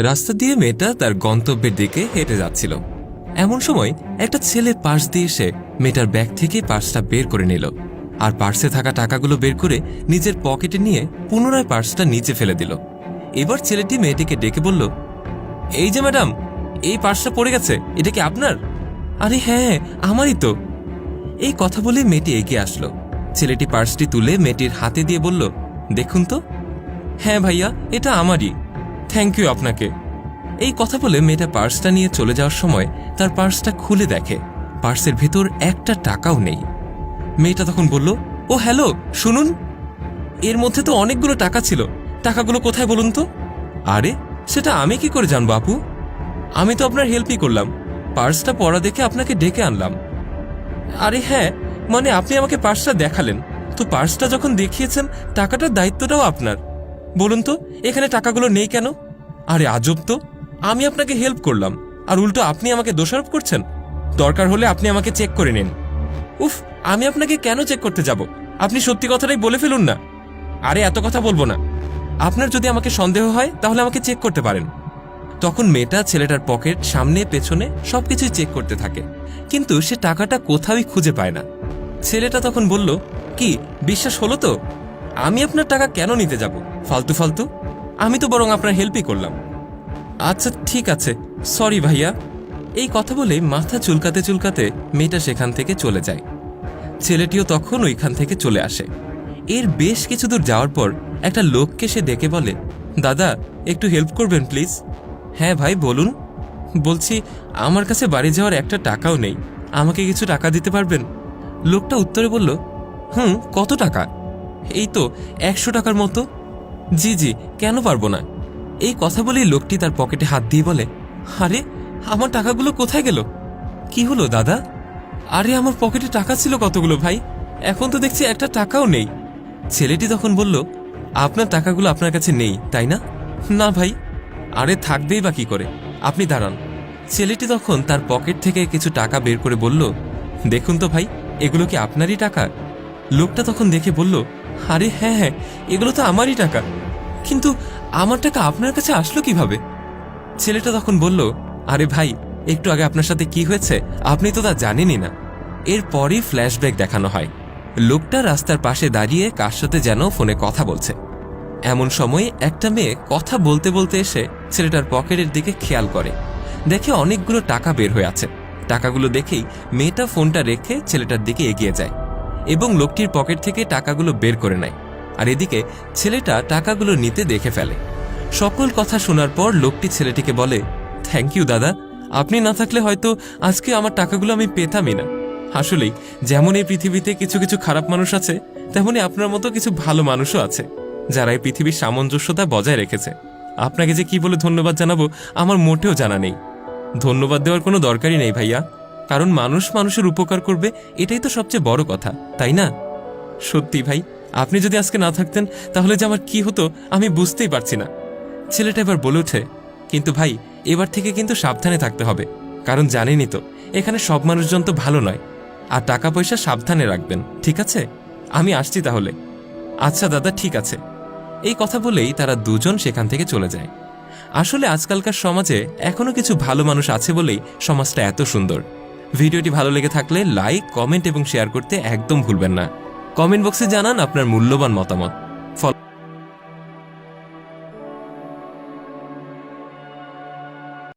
রাস্তা দিয়ে মেয়েটা তার গন্তব্যের দিকে হেঁটে যাচ্ছিল। এমন সময় একটা ছেলে পার্স দিয়ে এসে মেয়েটার ব্যাগ থেকে পার্সটা বের করে নিল, আর পার্সে থাকা টাকাগুলো বের করে নিজের পকেটে নিয়ে পুনরায় পার্সটা নিচে ফেলে দিল। এবার ছেলেটি মেয়েটিকে ডেকে বলল, এই যে ম্যাডাম, এই পার্সটা পড়ে গেছে, এটা কি আপনার? আরে হ্যাঁ, আমারই তো। এই কথা বলে মেয়েটি এগিয়ে আসলো। ছেলেটি পার্সটি তুলে মেয়েটির হাতে দিয়ে বলল, দেখুন তো। হ্যাঁ ভাইয়া, এটা আমারই, থ্যাংক ইউ আপনাকে। এই কথা বলে মেয়েটা পার্সটা নিয়ে চলে যাওয়ার সময় তার পার্সটা খুলে দেখে পার্সের ভেতর একটা টাকাও নেই। মেয়েটা তখন বলল, ও হ্যালো, শুনুন, এর মধ্যে তো অনেকগুলো টাকা ছিল, টাকাগুলো কোথায় বলুন তো? আরে সেটা আমি কি করে জানবো আপু, আমি তো আপনার হেল্পই করলাম, পার্সটা পড়া দেখে আপনাকে ডেকে আনলাম। আরে হ্যাঁ, মানে আপনি আমাকে পার্সটা দেখালেন, তো পার্সটা যখন দেখিয়েছেন টাকাটার দায়িত্বটাও আপনার। বলুন তো এখানে টাকাগুলো নেই কেন? আরে আজব তো, আমি আপনাকে হেল্প করলাম আর উল্টো আপনি আমাকে দোষারোপ করছেন। দরকার হলে আপনি আমাকে চেক করে নিন। উফ, আমি আপনাকে কেন চেক করতে যাব? আপনি সত্যি কথাটাই বলে ফেলুন না। আরে এত কথা বলবো না, আপনার যদি আমাকে সন্দেহ হয় তাহলে আমাকে চেক করতে পারেন। তখন মেয়েটা ছেলেটার পকেট, সামনে পেছনে সবকিছুই চেক করতে থাকে, কিন্তু সে টাকাটা কোথাওই খুঁজে পায় না। ছেলেটা তখন বলল, কি বিশ্বাস হলো তো? আমি আপনার টাকা কেন নিতে যাব ফালতু ফালতু? আমি তো বরং আপনার হেল্পই করলাম। আচ্ছা ঠিক আছে, সরি ভাইয়া। এই কথা বলে মাথা চুলকাতে চুলকাতে মেয়েটা সেখান থেকে চলে যায়। ছেলেটিও তখন ওইখান থেকে চলে আসে। এর বেশ কিছু দূর যাওয়ার পর একটা লোককে সে ডেকে বলে, দাদা একটু হেল্প করবেন প্লিজ। হ্যাঁ ভাই বলুন। বলছি আমার কাছে বাড়ি যাওয়ার একটা টাকাও নেই, আমাকে কিছু টাকা দিতে পারবেন? লোকটা উত্তরে বলল, কত টাকা? এই তো 100 টাকার মতো। জি জি, কেন পারবো না। এই কথা বলেই লোকটি তার পকেটে হাত দিয়ে বলে, আরে আমার টাকাগুলো কোথায় গেল? কি হলো দাদা? আরে আমার পকেটে টাকা ছিল কতগুলো ভাই, এখন তো দেখছি একটা টাকাও নেই। ছেলেটি তখন বলল, আপনার টাকাগুলো আপনার কাছে নেই তাই না? না ভাই। আরে থাকবেই বা কি করে, আপনি দাঁড়ান। ছেলেটি তখন তার পকেট থেকে কিছু টাকা বের করে বলল, দেখুন তো ভাই, এগুলো কি আপনারই টাকা? লোকটা তখন দেখে বলল, আরে হ্যাঁ হ্যাঁ, এগুলো তো আমারই টাকা, কিন্তু আমার টাকা আপনার কাছে আসলো কিভাবে? ছেলেটা তখন বলল, আরে ভাই, একটু আগে আপনার সাথে কি হয়েছে আপনি তো তা জানেনই না। এরপরই ফ্ল্যাশব্যাক দেখানো হয়। লোকটা রাস্তার পাশে দাঁড়িয়ে কার সাথে যেন ফোনে কথা বলছে। এমন সময় একটা মেয়ে কথা বলতে বলতে এসে ছেলেটার পকেটের দিকে খেয়াল করে, দেখে অনেকগুলো টাকা বের হয়ে আছে। টাকাগুলো দেখেই মেয়েটা ফোনটা রেখে ছেলেটার দিকে এগিয়ে যায় এবং লোকটির পকেট থেকে টাকাগুলো বের করে নেয়। আর এদিকে ছেলেটা টাকাগুলো নিতে দেখে ফেলে। সকল কথা শোনার পর লোকটি ছেলেটিকে বলে, থ্যাংক ইউ দাদা, আপনি না থাকলে হয়তো আজকে আমার টাকাগুলো আমি পেতামই না। আসলেই যেমন এই পৃথিবীতে কিছু কিছু খারাপ মানুষ আছে, তেমনই আপনার মতো কিছু ভালো মানুষও আছে যারা এই পৃথিবীর সামঞ্জস্যতা বজায় রেখেছে। আপনাকে যে কি বলে ধন্যবাদ জানাবো আমার মোটেও জানা নেই। ধন্যবাদ দেওয়ার কোনো দরকারই নেই ভাইয়া, কারণ মানুষ মানুষের উপকার করবে এটাই তো সবচেয়ে বড় কথা, তাই না? সত্যি ভাই, আপনি যদি আজকে না থাকতেন তাহলে যে আমার কি হতো আমি বুঝতেই পারছি না। ছেলেটা এবার বলে ওঠে, কিন্তু ভাই এবার থেকে কিন্তু সাবধানে থাকতে হবে, কারণ জানেনই তো এখানে সব মানুষজন তো ভালো নয়। আর টাকা পয়সা সাবধানে রাখবেন, ঠিক আছে? আমি আসছি তাহলে। আচ্ছা দাদা, ঠিক আছে। এই কথা বলেই তারা দুজন সেখান থেকে চলে যায়। আসলে আজকালকার সমাজে এখনো কিছু ভালো মানুষ আছে বলেই সমাজটা এত সুন্দর। ভিডিওটি ভালো লেগে থাকলে লাইক, কমেন্ট এবং শেয়ার করতে একদম ভুলবেন না। কমেন্ট বক্সে জানান আপনার মূল্যবান মতামত।